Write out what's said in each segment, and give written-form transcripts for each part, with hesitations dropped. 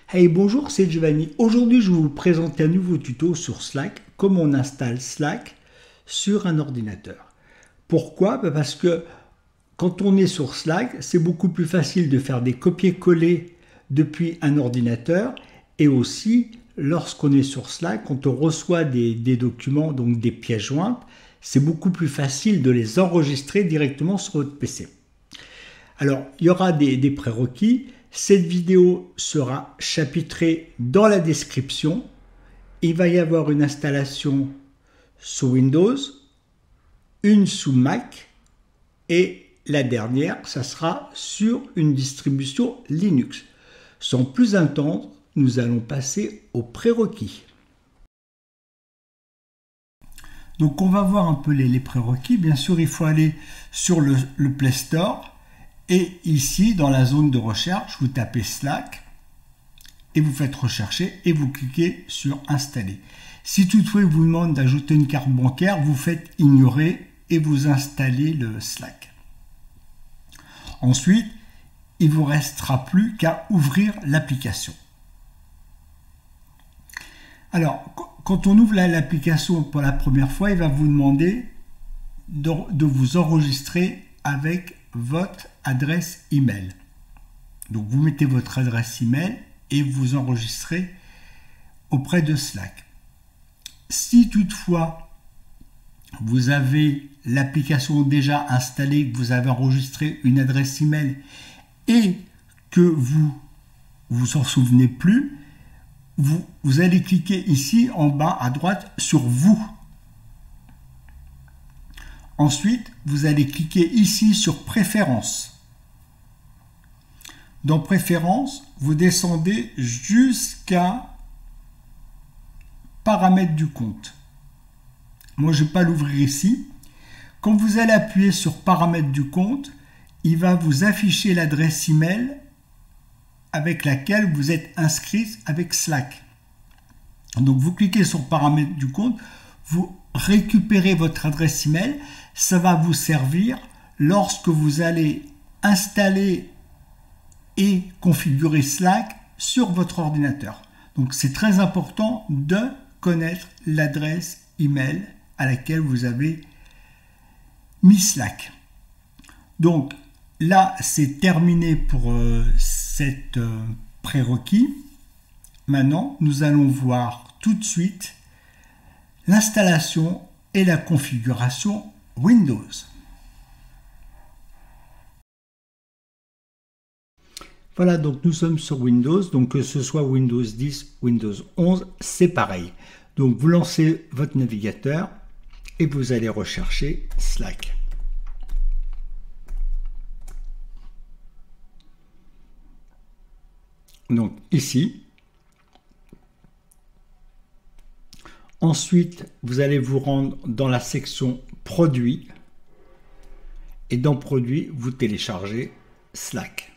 Hey, bonjour, c'est Giovanni. Aujourd'hui, je vais vous présenter un nouveau tuto sur Slack, comment on installe Slack sur un ordinateur. Pourquoi? Parce que quand on est sur Slack, c'est beaucoup plus facile de faire des copier-coller depuis un ordinateur et aussi lorsqu'on est sur Slack, quand on reçoit des documents, donc des pièces jointes, c'est beaucoup plus facile de les enregistrer directement sur votre PC. Alors, il y aura des prérequis. Cette vidéo sera chapitrée dans la description. Il va y avoir une installation sous Windows, une sous Mac et la dernière, ça sera sur une distribution Linux. Sans plus attendre, nous allons passer aux prérequis. Donc on va voir un peu les prérequis. Bien sûr, il faut aller sur le Play Store. Et ici, dans la zone de recherche, vous tapez Slack et vous faites rechercher et vous cliquez sur installer. Si toutefois il vous demande d'ajouter une carte bancaire, vous faites ignorer et vous installez le Slack. Ensuite, il ne vous restera plus qu'à ouvrir l'application. Alors, quand on ouvre l'application pour la première fois, il va vous demander de vous enregistrer avec votre adresse email. Donc vous mettez votre adresse email et vous enregistrez auprès de Slack. Si toutefois vous avez l'application déjà installée, que vous avez enregistré une adresse email et que vous vous en souvenez plus, vous allez cliquer ici en bas à droite sur vous. Ensuite, vous allez cliquer ici sur Préférences. Dans Préférences, vous descendez jusqu'à Paramètres du compte. Moi, je ne vais pas l'ouvrir ici. Quand vous allez appuyer sur Paramètres du compte, il va vous afficher l'adresse email avec laquelle vous êtes inscrit avec Slack. Donc, vous cliquez sur Paramètres du compte, vous récupérez votre adresse email. Ça va vous servir lorsque vous allez installer et configurer Slack sur votre ordinateur. Donc c'est très important de connaître l'adresse email à laquelle vous avez mis Slack. Donc là, c'est terminé pour cette prérequis. Maintenant, nous allons voir tout de suite l'installation et la configuration Windows. Voilà, donc nous sommes sur Windows, donc que ce soit Windows 10, Windows 11, c'est pareil. Donc vous lancez votre navigateur et vous allez rechercher Slack. Donc ici. Ensuite, vous allez vous rendre dans la section Produits et dans Produits, vous téléchargez Slack.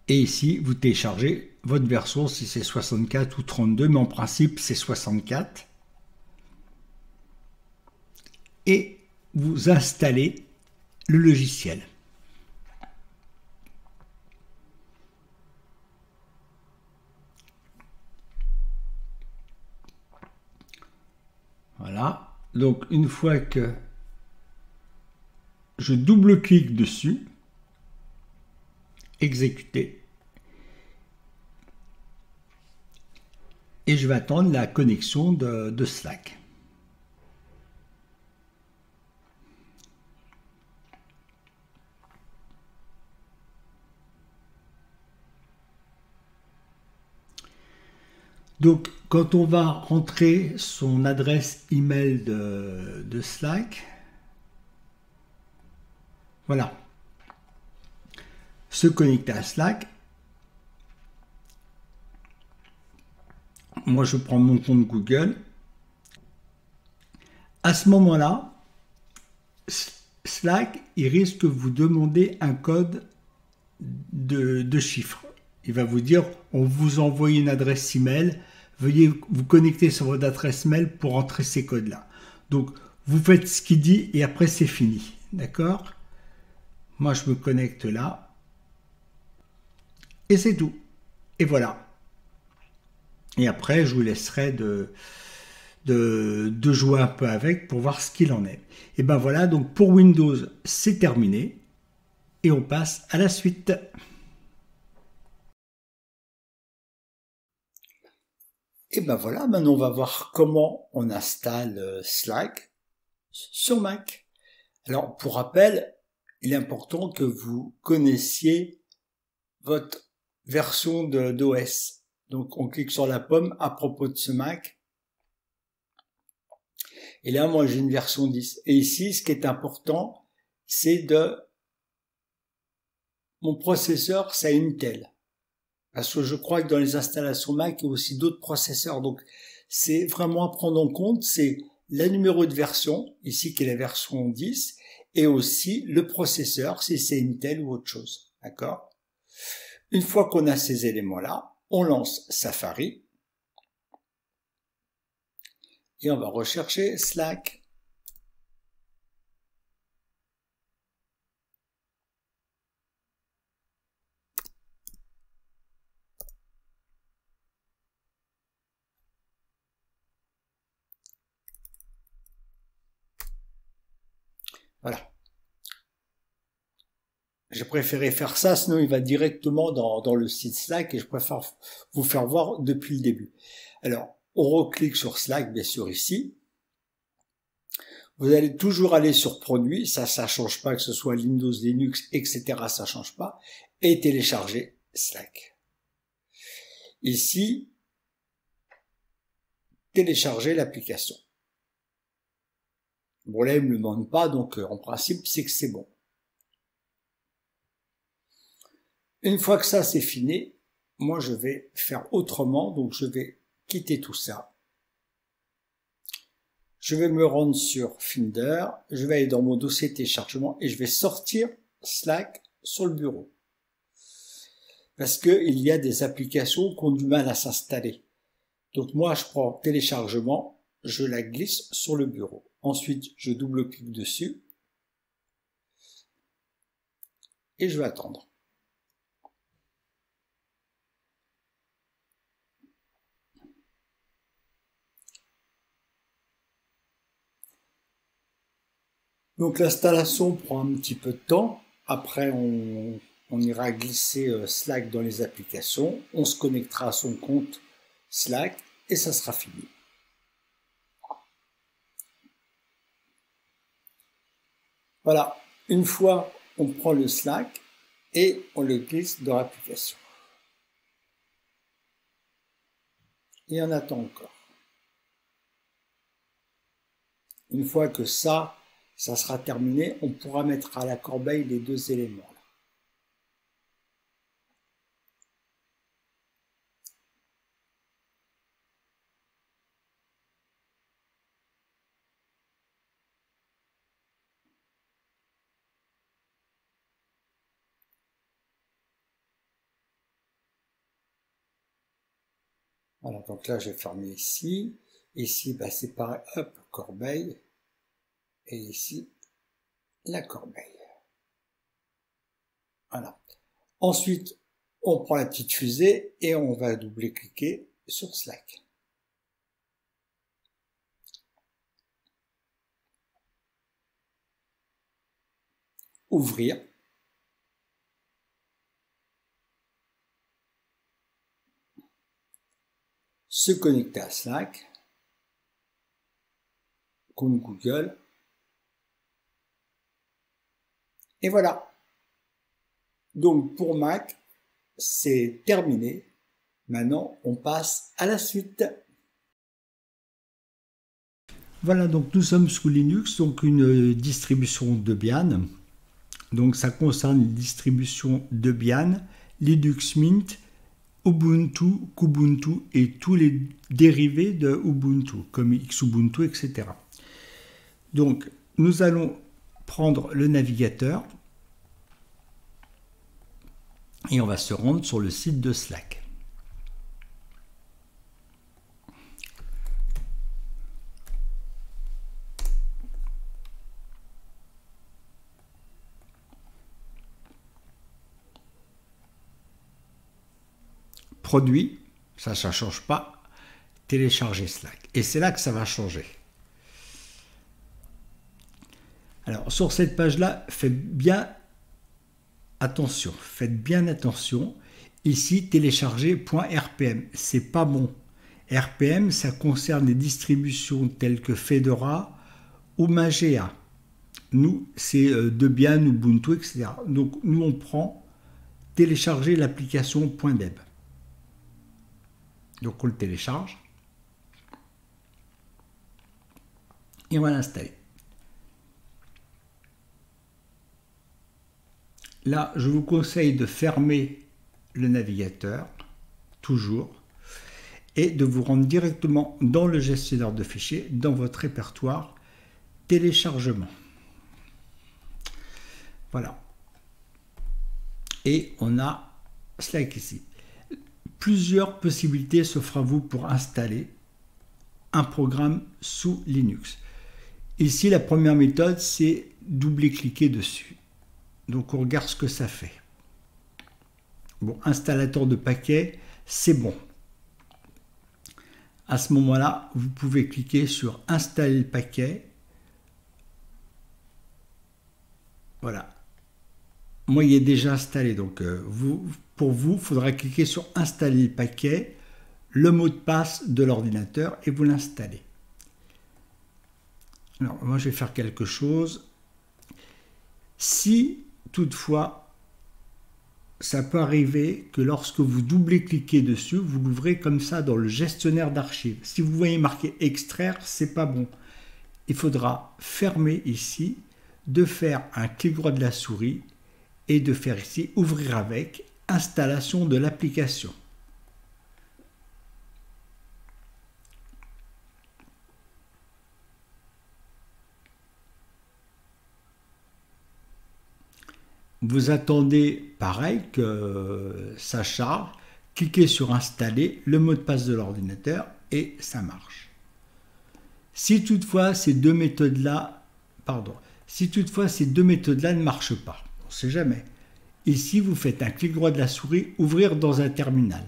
Et ici, vous téléchargez votre version, si c'est 64 ou 32, mais en principe, c'est 64. Et vous installez le logiciel. Voilà, donc une fois que je double-clique dessus, exécuter, et je vais attendre la connexion de Slack. Donc, quand on va rentrer son adresse email de Slack, voilà, se connecter à Slack. Moi, je prends mon compte Google. À ce moment-là, Slack, il risque de vous demander un code de chiffres. Il va vous dire, on vous envoie une adresse email, veuillez vous connecter sur votre adresse mail pour entrer ces codes-là. Donc, vous faites ce qu'il dit et après, c'est fini. D'accord? Moi, je me connecte là. Et c'est tout. Et voilà. Et après, je vous laisserai de jouer un peu avec pour voir ce qu'il en est. Et ben voilà, donc pour Windows, c'est terminé. Et on passe à la suite. Et ben voilà, maintenant on va voir comment on installe Slack sur Mac. Alors pour rappel, il est important que vous connaissiez votre version d'OS. Donc on clique sur la pomme à propos de ce Mac. Et là, moi j'ai une version 10. Et ici, ce qui est important, c'est mon processeur, c'est Intel. Parce que je crois que dans les installations Mac, il y a aussi d'autres processeurs. Donc, c'est vraiment à prendre en compte, c'est le numéro de version, ici qui est la version 10, et aussi le processeur, si c'est Intel ou autre chose. D'accord? Une fois qu'on a ces éléments-là, on lance Safari, et on va rechercher Slack. Voilà. J'ai préféré faire ça, sinon il va directement dans le site Slack et je préfère vous faire voir depuis le début. Alors, on reclique sur Slack, bien sûr, ici. Vous allez toujours aller sur Produits, ça change pas, que ce soit Windows, Linux, etc., ça change pas. Et télécharger Slack. Ici, télécharger l'application. Bon, là, il me le demande pas, donc en principe, c'est que c'est bon. Une fois que ça c'est fini, moi je vais faire autrement, donc je vais quitter tout ça. Je vais me rendre sur Finder, je vais aller dans mon dossier téléchargement et je vais sortir Slack sur le bureau. Parce qu'il y a des applications qui ont du mal à s'installer. Donc moi je prends téléchargement, je la glisse sur le bureau. Ensuite je double-clique dessus et je vais attendre. Donc l'installation prend un petit peu de temps. Après, on ira glisser Slack dans les applications. On se connectera à son compte Slack et ça sera fini. Voilà. Une fois, on prend le Slack et on le glisse dans l'application. Et on attend encore. Une fois que ça sera terminé, on pourra mettre à la corbeille les deux éléments. Voilà, donc là j'ai fermé ici. Ici, bah, c'est pareil, hop, corbeille. Et ici, la corbeille. Voilà. Ensuite, on prend la petite fusée et on va double-cliquer sur Slack. Ouvrir. Se connecter à Slack. Compte Google. Et voilà. Donc pour Mac, c'est terminé. Maintenant, on passe à la suite. Voilà, donc nous sommes sous Linux, donc une distribution Debian. Donc ça concerne les distributions Debian, Linux Mint, Ubuntu, Kubuntu et tous les dérivés de Ubuntu, comme Xubuntu, etc. Donc nous allons prendre le navigateur et on va se rendre sur le site de Slack. produit, ça ne change pas, télécharger Slack. Et c'est là que ça va changer. Alors sur cette page-là, faites bien attention. Ici, télécharger.rpm, c'est pas bon. RPM, ça concerne les distributions telles que Fedora ou Mageia. Nous, c'est Debian, Ubuntu, etc. Donc, nous, on prend télécharger l'application .deb. Donc, on le télécharge. Et on va l'installer. Là, je vous conseille de fermer le navigateur, toujours, et de vous rendre directement dans le gestionnaire de fichiers, dans votre répertoire téléchargement. Voilà. Et on a Slack ici. Plusieurs possibilités s'offrent à vous pour installer un programme sous Linux. Ici, la première méthode, c'est doubler-cliquer dessus. Donc, on regarde ce que ça fait. Bon, installateur de paquets, c'est bon. À ce moment-là, vous pouvez cliquer sur installer le paquet. Voilà. Moi, il est déjà installé. Donc, pour vous, il faudra cliquer sur installer le paquet, le mot de passe de l'ordinateur et vous l'installez. Alors, moi, je vais faire quelque chose. Si, toutefois, ça peut arriver que lorsque vous doublez-cliquez dessus, vous l'ouvrez comme ça dans le gestionnaire d'archives. Si vous voyez marqué extraire, c'est pas bon. Il faudra fermer ici, de faire un clic droit de la souris et de faire ici ouvrir avec installation de l'application. Vous attendez pareil que ça charge, cliquez sur installer, le mot de passe de l'ordinateur et ça marche. Si toutefois ces deux méthodes-là, ne marchent pas, on ne sait jamais. Ici, vous faites un clic droit de la souris, ouvrir dans un terminal.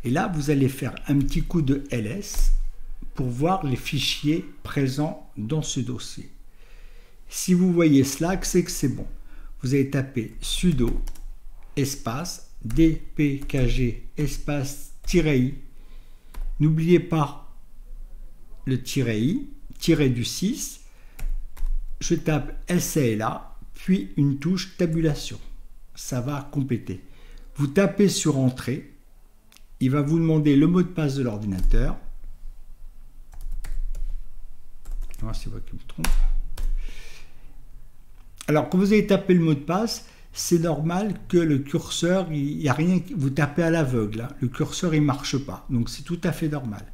Et là, vous allez faire un petit coup de ls pour voir les fichiers présents dans ce dossier. Si vous voyez Slack, c'est que c'est bon. Vous allez taper sudo espace dpkg espace -i. N'oubliez pas le -i, tiré du 6. Je tape SALA, puis une touche tabulation. Ça va compléter. Vous tapez sur entrée. Il va vous demander le mot de passe de l'ordinateur. C'est moi qui me trompe. Alors, quand vous avez tapé le mot de passe, c'est normal que le curseur, il n'y a rien, vous tapez à l'aveugle, hein. Le curseur, il ne marche pas. Donc, c'est tout à fait normal.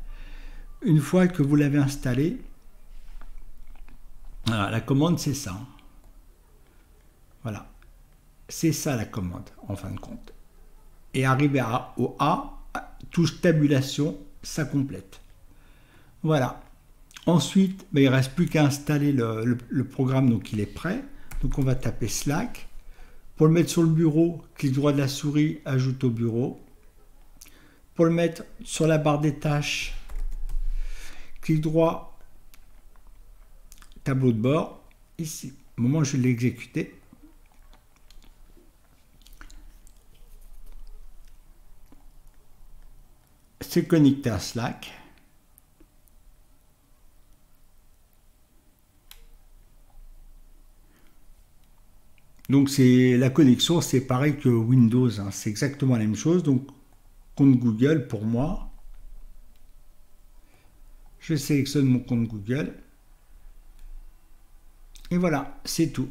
Une fois que vous l'avez installé, voilà, la commande, c'est ça. Voilà. C'est ça la commande, en fin de compte. Et arrivé au A, touche tabulation, ça complète. Voilà. Ensuite, il ne reste plus qu'à installer le programme, donc il est prêt. Donc on va taper Slack. Pour le mettre sur le bureau, clic droit de la souris, ajoute au bureau. Pour le mettre sur la barre des tâches, clic droit, tableau de bord, ici. Au moment où je l'ai exécuté, c'est connecté à Slack. Donc la connexion, c'est pareil que Windows, hein, c'est exactement la même chose. Donc compte Google pour moi. Je sélectionne mon compte Google. Et voilà, c'est tout.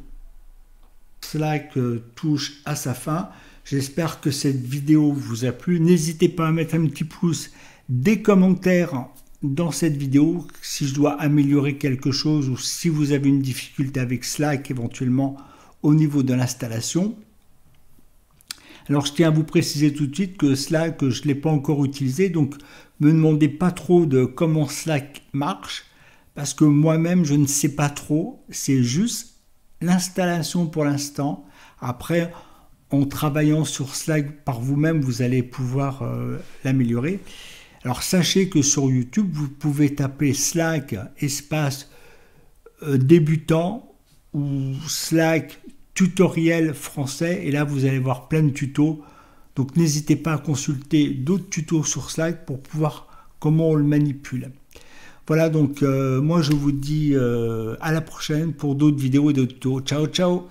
Slack touche à sa fin. J'espère que cette vidéo vous a plu. N'hésitez pas à mettre un petit pouce, des commentaires dans cette vidéo si je dois améliorer quelque chose ou si vous avez une difficulté avec Slack éventuellement au niveau de l'installation. Alors je tiens à vous préciser tout de suite que Slack, je ne l'ai pas encore utilisé, donc ne me demandez pas trop de comment Slack marche, parce que moi-même je ne sais pas trop, c'est juste l'installation pour l'instant. Après, en travaillant sur Slack par vous-même, vous allez pouvoir l'améliorer. Alors sachez que sur YouTube, vous pouvez taper Slack espace débutant ou Slack tutoriel français et là vous allez voir plein de tutos. Donc n'hésitez pas à consulter d'autres tutos sur Slack pour pouvoir comment on le manipule. Voilà, donc moi je vous dis à la prochaine pour d'autres vidéos et d'autres tutos. Ciao ciao.